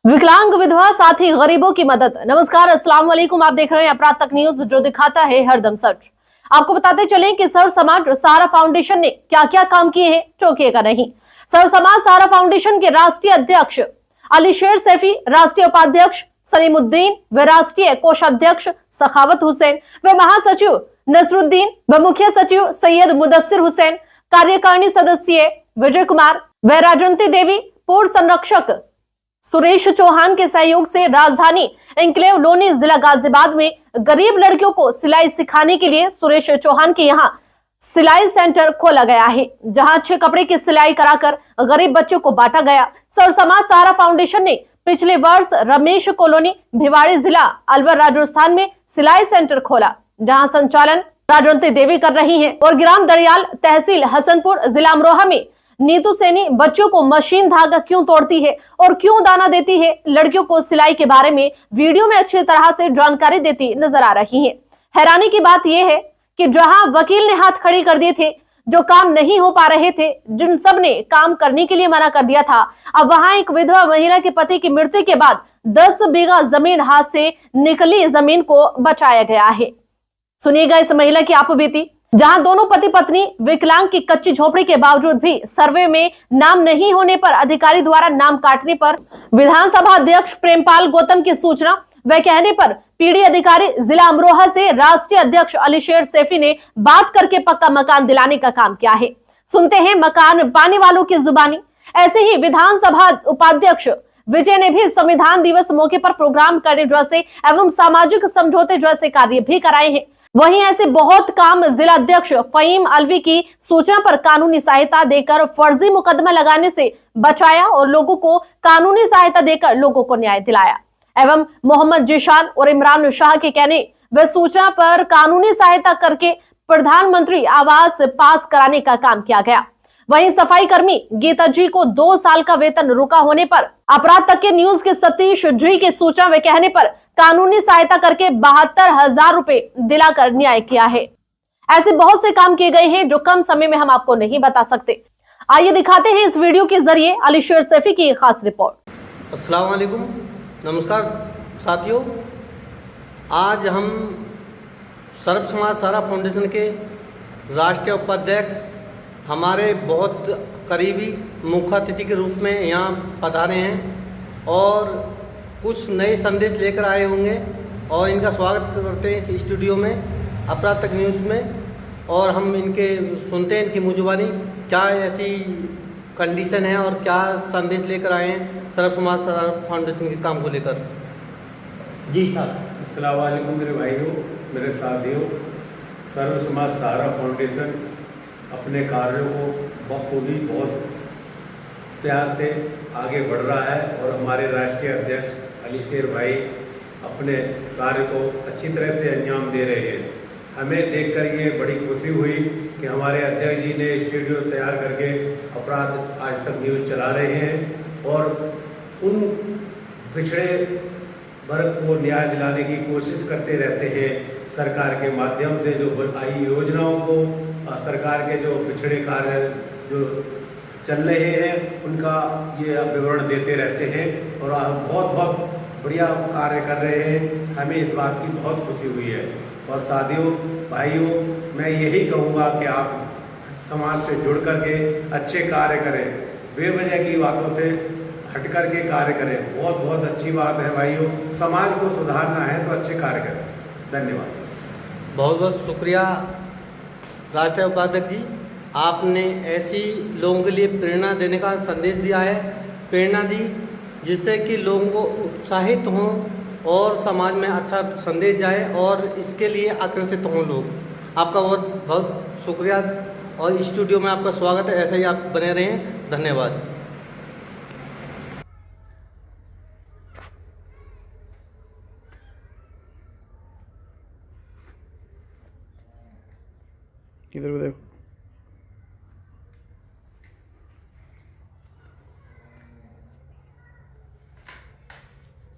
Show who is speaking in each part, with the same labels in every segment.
Speaker 1: विकलांग विधवा साथी गरीबों की मदद। नमस्कार, अस्सलाम वालेकुम। आप देख रहे हैं अपराध तक न्यूज, जो दिखाता है हरदम सच। आपको बताते चलें कि सर समाज सारा फाउंडेशन ने क्या क्या काम किए हैं, चौंकिएगा नहीं। सर समाज सारा फाउंडेशन के राष्ट्रीय अध्यक्ष अलीशेर सैफी, राष्ट्रीय उपाध्यक्ष सलीमुद्दीन व राष्ट्रीय कोषाध्यक्ष सखावत हुसैन व महासचिव नसरुद्दीन व मुख्य सचिव सैयद मुदस्सिर हुसैन, कार्यकारिणी सदस्य विजय कुमार व राजवंती देवी, पूर्व संरक्षक सुरेश चौहान के सहयोग से राजधानी एन्क्लेव लोनी जिला गाजियाबाद में गरीब लड़कियों को सिलाई सिखाने के लिए सुरेश चौहान के यहाँ सिलाई सेंटर खोला गया है, जहां अच्छे कपड़े की सिलाई कराकर गरीब बच्चों को बांटा गया। सर समाज सहारा फाउंडेशन ने पिछले वर्ष रमेश कॉलोनी, भिवाड़ी जिला अलवर राजस्थान में सिलाई सेंटर खोला, जहां संचालन राजवंती देवी कर रही है, और ग्राम दरियाल, तहसील हसनपुर, जिला अमरोहा में नीतू सैनी बच्चों को मशीन धागा क्यों तोड़ती है और क्यों दाना देती है, लड़कियों को सिलाई के बारे में वीडियो में अच्छी तरह से जानकारी देती नजर आ रही है। हैरानी की बात यह है कि जहां वकील ने हाथ खड़ी कर दिए थे, जो काम नहीं हो पा रहे थे, जिन सब ने काम करने के लिए मना कर दिया था, अब वहां एक विधवा महिला के पति की मृत्यु के बाद 10 बीघा जमीन हाथ से निकली जमीन को बचाया गया है। सुनिएगा इस महिला की आपबीती, जहां दोनों पति पत्नी विकलांग की कच्ची झोपड़ी के बावजूद भी सर्वे में नाम नहीं होने पर अधिकारी द्वारा नाम काटने पर विधानसभा अध्यक्ष प्रेमपाल गौतम की सूचना व कहने पर पीडी अधिकारी जिला अमरोहा से राष्ट्रीय अध्यक्ष अलीशेर सैफी ने बात करके पक्का मकान दिलाने का काम किया है। सुनते हैं मकान पाने वालों की जुबानी। ऐसे ही विधानसभा उपाध्यक्ष विजय ने भी संविधान दिवस मौके पर प्रोग्राम करने जैसे एवं सामाजिक समझौते जैसे कार्य भी कराए हैं। वहीं ऐसे बहुत काम जिला अध्यक्ष फहीम अलवी की सूचना पर कानूनी सहायता देकर फर्जी मुकदमा लगाने से बचाया और लोगों को कानूनी सहायता देकर लोगों को न्याय दिलाया। एवं मोहम्मद जिशान और इमरान शाह के कहने व सूचना पर कानूनी सहायता करके प्रधानमंत्री आवास पास कराने का काम किया गया। वहीं सफाई कर्मी गीता जी को 2 साल का वेतन रुका होने पर अपराध तक के न्यूज के सतीश जी के सूचना व कहने पर कानूनी सहायता करके 72,000 रुपए दिलाकर न्याय किया है। ऐसे बहुत से काम किए गए हैं जो कम समय में हम आपको नहीं बता सकते। आइए दिखाते हैं इस वीडियो के जरिए अलीशेर सैफी की एक खास रिपोर्ट।
Speaker 2: अस्सलाम वालेकुम, नमस्कार साथियों। आज हम सर्व समाज सारा फाउंडेशन के राष्ट्रीय उपाध्यक्ष हमारे बहुत करीबी मुख्य अतिथि के रूप में यहाँ पधारे हैं और कुछ नए संदेश लेकर आए होंगे और इनका स्वागत करते हैं इस स्टूडियो में अपराध तक न्यूज़ में। और हम इनके सुनते हैं इनकी मुजुबानी क्या ऐसी कंडीशन है और क्या संदेश लेकर आए हैं सर्व समाज सारा फाउंडेशन के काम को लेकर। जी साहब।
Speaker 3: अस्सलाम वालेकुम मेरे भाइयों, मेरे साथियों। सर्व समाज सहारा फाउंडेशन अपने कार्यों को बखूबी बहुत प्यार से आगे बढ़ रहा है और हमारे राष्ट्रीय अध्यक्ष अलीशेर भाई अपने कार्य को अच्छी तरह से अंजाम दे रहे हैं। हमें देखकर ये बड़ी खुशी हुई कि हमारे अध्यक्ष जी ने स्टूडियो तैयार करके अपराध आज तक न्यूज़ चला रहे हैं और उन पिछड़े वर्ग को न्याय दिलाने की कोशिश करते रहते हैं। सरकार के माध्यम से जो आई योजनाओं को सरकार के जो पिछड़े कार्य जो चल रहे हैं उनका ये विवरण देते रहते हैं और बहुत बहुत बढ़िया कार्य कर रहे हैं। हमें इस बात की बहुत खुशी हुई है। और साथियों, भाइयों, मैं यही कहूँगा कि आप समाज से जुड़ करके अच्छे कार्य करें, बेवजह की बातों से हट कर के कार्य करें। बहुत बहुत अच्छी बात है भाइयों, समाज को सुधारना है तो अच्छे कार्य करें। धन्यवाद।
Speaker 2: बहुत बहुत शुक्रिया राष्ट्रीय उपाध्यक्ष जी, आपने ऐसी लोगों के लिए प्रेरणा देने का संदेश दिया है, प्रेरणा दी जिससे कि लोगों को उत्साहित हों और समाज में अच्छा संदेश जाए और इसके लिए आकर्षित हों लोग। आपका बहुत बहुत शुक्रिया और स्टूडियो में आपका स्वागत है। ऐसे ही आप बने रहें। धन्यवाद।
Speaker 4: इधर को देखो।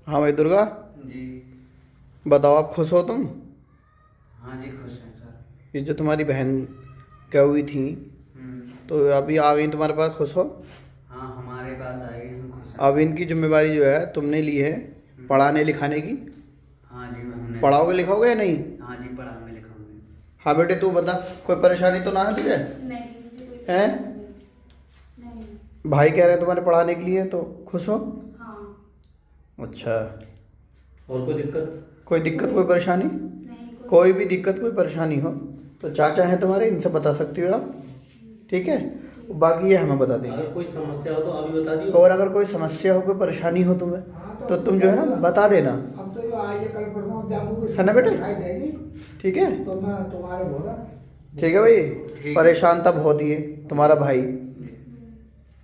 Speaker 4: हाँ भाई दुर्गा
Speaker 5: जी
Speaker 4: बताओ, आप खुश हो तुम?
Speaker 5: हाँ जी खुश हैं सर।
Speaker 4: ये जो तुम्हारी बहन क्या हुई थी तो अभी आ गई तुम्हारे पास, खुश हो?
Speaker 5: हाँ हमारे पास आई, हम खुश हैं।
Speaker 4: अब इनकी जिम्मेवारी जो है तुमने ली है पढ़ाने लिखाने की।
Speaker 5: हाँ जी हमने
Speaker 4: पढ़ाओगे लिखाओगे या नहीं?
Speaker 5: हाँ जी पढ़ाऊंगे लिखाऊंगे।
Speaker 4: हाँ बेटे तू बता, कोई परेशानी तो ना है तुझे?
Speaker 6: नहीं मुझे कोई
Speaker 4: हैं?
Speaker 6: नहीं।
Speaker 4: भाई कह रहे हैं तुम्हारे पढ़ाने के लिए, तो खुश हो?
Speaker 6: हाँ।
Speaker 4: अच्छा,
Speaker 2: और कोई दिक्कत?
Speaker 4: कोई दिक्कत कोई परेशानी?
Speaker 6: नहीं
Speaker 4: कोई भी दिक्कत कोई परेशानी हो तो चाचा हैं तुम्हारे, इनसे बता सकती हो आप, ठीक है? बाकी ये हमें बता देंगे।
Speaker 2: अगर कोई समस्या हो तो अभी बता दियो।
Speaker 4: और अगर कोई समस्या हो, कोई परेशानी हो तुम्हें, तो तुम जो है ना बता देना,
Speaker 7: अब तो जो आज कल परसों जब आपको
Speaker 4: है ना बेटे?
Speaker 7: दिखाई देगी
Speaker 4: ठीक है?
Speaker 7: तो मैं तुम्हारे होगा।
Speaker 4: ठीक है भाई।
Speaker 5: ठीक।
Speaker 4: परेशान तब होती है तुम्हारा भाई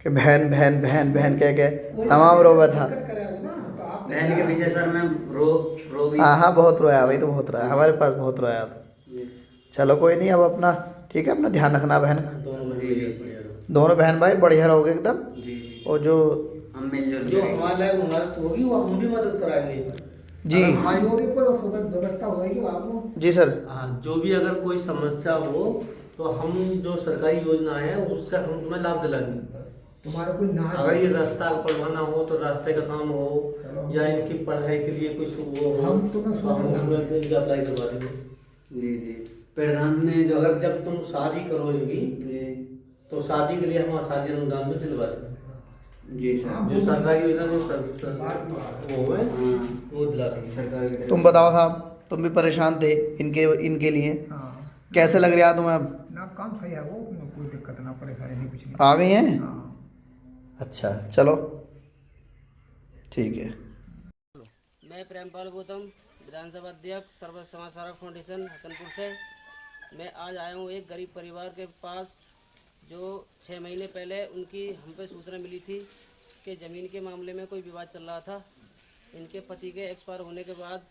Speaker 4: कि बहन बहन बहन बहन कह के तमाम रोवा था।
Speaker 7: दिक्कत करेगा ना तो आप
Speaker 5: बहन के पीछे सर मैं रो भी।
Speaker 4: हाँ हाँ बहुत रोया भाई, तो बहुत रोया, हमारे पास बहुत रोया तो। चलो कोई नहीं, अब अपना ठीक है, अपना ध्यान रखना बहन का। दोनों बहन भाई बढ़िया रहोगे एकदम।
Speaker 5: जी
Speaker 4: और जो
Speaker 5: हम मिलजुल
Speaker 2: जो
Speaker 5: के
Speaker 2: हमारे लायक मदद होगी वो हम भी मदद कराएंगे।
Speaker 4: जी
Speaker 7: हमारी होगी कोई सुबह व्यवस्था होगी बाबू।
Speaker 4: जी सर।
Speaker 2: हाँ, जो भी अगर कोई समस्या हो तो हम जो सरकारी योजना है उससे हम तुम्हें लाभ दिलाएंगे।
Speaker 7: तुम्हारा कोई ना
Speaker 2: अगर ये रास्ता बनवाना हो तो रास्ते का काम हो या इनकी पढ़ाई के लिए कुछ वो हो
Speaker 7: हम तुम्हें
Speaker 2: तो हम उसमें इनका अप्लाई करवा देंगे।
Speaker 5: जी जी प्रधान ने जो
Speaker 2: अगर जब तुम शादी करो इनकी
Speaker 5: जी
Speaker 2: तो शादी के लिए हम शादी अनुदान में दिलवा देंगे।
Speaker 5: जी सर
Speaker 2: जो सरकारी योजना जो वो है
Speaker 5: हाँ
Speaker 2: वो दिला देंगे।
Speaker 5: सरकार की तरफ
Speaker 4: तुम बताओ साहब, तुम भी परेशान थे इनके लिए,
Speaker 7: हाँ
Speaker 4: कैसे लग रहा तुम्हें अब?
Speaker 7: ना काम सही है वो, कोई दिक्कत ना परेशानी नहीं कुछ नहीं।
Speaker 4: आ गई हैं?
Speaker 7: हाँ
Speaker 4: अच्छा चलो ठीक है।
Speaker 8: मैं प्रेमपाल गौतम, विधानसभा अध्यक्ष सर्व समाज सारा फाउंडेशन हसनपुर से। मैं आज आया हूँ एक गरीब परिवार के पास जो 6 महीने पहले उनकी हम पे सूचना मिली थी कि ज़मीन के मामले में कोई विवाद चल रहा था। इनके पति के एक्सपायर होने के बाद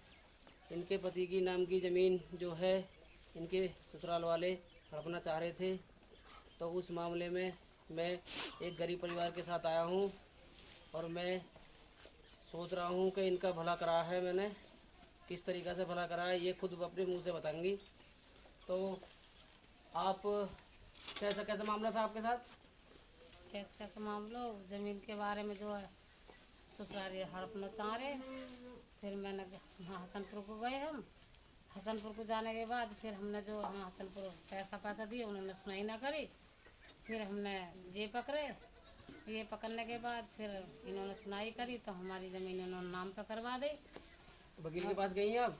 Speaker 8: इनके पति की नाम की ज़मीन जो है इनके ससुराल वाले हड़पना चाह रहे थे। तो उस मामले में मैं एक गरीब परिवार के साथ आया हूँ और मैं सोच रहा हूँ कि इनका भला करा है मैंने, किस तरीक़ा से भला करा है ये खुद अपने मुंह से बताएंगी। तो आप कैसा मामला था आपके साथ?
Speaker 6: कैसा मामला जमीन के बारे में जो है ससुराल हड़पना चाह रहे। फिर मैंने हसनपुर को गए हम। हसनपुर को जाने के बाद फिर हमने जो हम हसनपुर पैसा दिए उन्होंने सुनाई ना करी। फिर हमने ये पकड़ने के बाद फिर इन्होंने सुनाई करी तो हमारी ज़मीन इन्होंने नाम पे करवा दी।
Speaker 8: वकील के पास गई हैं आप?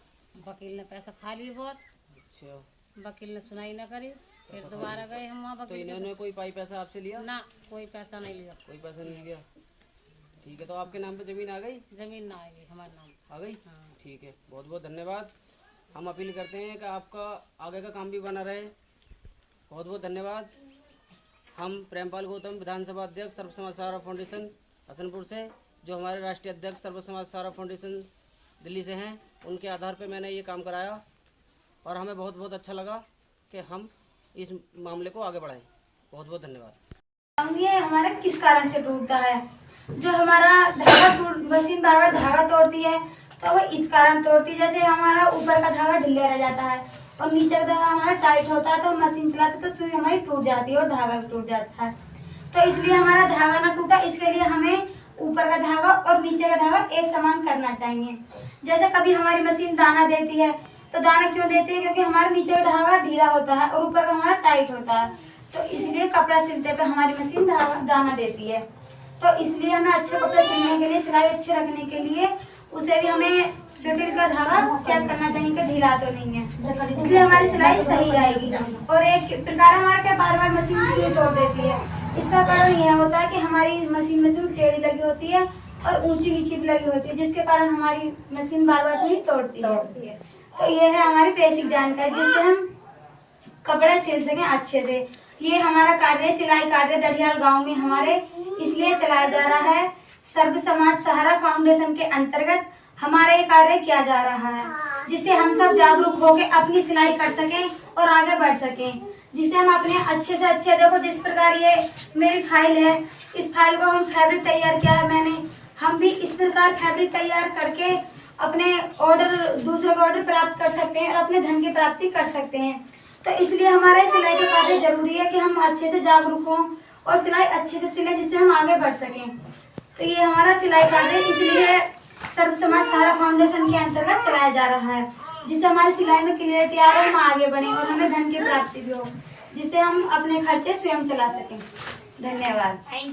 Speaker 6: वकील ने पैसा खा लिए बहुत।
Speaker 8: अच्छा,
Speaker 6: वकील ने सुनाई ना करी। फिर दोबारा गए हम वहाँ
Speaker 8: तो
Speaker 6: वकील के
Speaker 8: इन्होंने कोई पैसा आपसे लिया?
Speaker 6: ना कोई पैसा नहीं लिया।
Speaker 8: कोई पैसा नहीं लिया। ठीक है, तो आपके नाम पे ज़मीन आ गई?
Speaker 6: ज़मीन ना आएगी हमारे नाम।
Speaker 8: आ गई?
Speaker 6: हाँ।
Speaker 8: ठीक है, बहुत बहुत धन्यवाद। हम अपील करते हैं कि आपका आगे का काम भी बना रहे। बहुत बहुत धन्यवाद। हम प्रेमपाल गौतम, विधानसभा अध्यक्ष सर्व समाज सहारा फाउंडेशन हसनपुर से, जो हमारे राष्ट्रीय अध्यक्ष सर्व समाज सहारा फाउंडेशन दिल्ली से हैं, उनके आधार पर मैंने ये काम कराया और हमें बहुत बहुत अच्छा लगा कि हम इस मामले को आगे बढ़ाएं। बहुत बहुत धन्यवाद।
Speaker 9: ये हमारा किस कारण से टूटता है? जो हमारा धागा मशीन बार बार धागा तोड़ती है तो वो इस कारण तोड़ती है, जैसे हमारा ऊपर का धागा ढीला रह जाता है और नीचे का धागा हमारा टाइट होता है, तो मशीन चलाते तो सुई हमारी टूट जाती है और धागा भी टूट जाता है। तो इसलिए हमारा धागा ना टूटा, इसके लिए हमें ऊपर का धागा और नीचे का धागा एक समान करना चाहिए। जैसे कभी हमारी मशीन दाना देती है तो दाना क्यों देती है? क्योंकि हमारा नीचे का धागा ढीला होता है और ऊपर का हमारा टाइट होता है, तो इसलिए कपड़ा सिलते पे हमारी मशीन दाना देती है। तो इसलिए हमें अच्छे कपड़े सिलने के लिए, सिलाई अच्छे रखने के लिए उसे भी हमें स्टील का धागा चेक करना चाहिए कि ढीला तो नहीं है, इसलिए हमारी सिलाई सही आएगी। और एक प्रकार हमारे क्या बार बार मशीन सुई तोड़ देती है, इसका कारण यह होता है कि हमारी मशीन में सुई टेढ़ी लगी होती है और ऊंची नीची भी लगी होती है, जिसके कारण हमारी मशीन बार बार सुई तोड़ती है। तो ये है हमारी बेसिक जानकारी, जिससे हम कपड़े सिल सकें अच्छे से। ये हमारा कार्य सिलाई कार्य दढ़ियाल गांव में हमारे इसलिए चलाया जा रहा है। सर्व समाज सहारा फाउंडेशन के अंतर्गत हमारा ये कार्य किया जा रहा है, जिससे हम सब जागरूक होकर अपनी सिलाई कर सकें और आगे बढ़ सकें, जिसे हम अपने अच्छे से अच्छे, देखो जिस प्रकार ये मेरी फाइल है, इस फाइल को हम फैब्रिक तैयार किया है मैंने, हम भी इस प्रकार फैब्रिक तैयार करके अपने ऑर्डर, दूसरों का ऑर्डर प्राप्त कर सकते हैं और अपने धन की प्राप्ति कर सकते हैं। तो इसलिए हमारे सिलाई का कार्य जरूरी है कि हम अच्छे से जागरूक हों और सिलाई अच्छे से सिलें, जिससे हम आगे बढ़ सकें। तो ये हमारा सिलाई कार्य इसलिए सर्व समाज सहारा फाउंडेशन के अंतर्गत चलाया जा रहा है, जिससे हमारी सिलाई में क्लियरिटी आ रही है, हम आगे बढ़े और हमें धन की प्राप्ति भी हो, जिससे हम अपने खर्चे स्वयं चला सकें। धन्यवाद।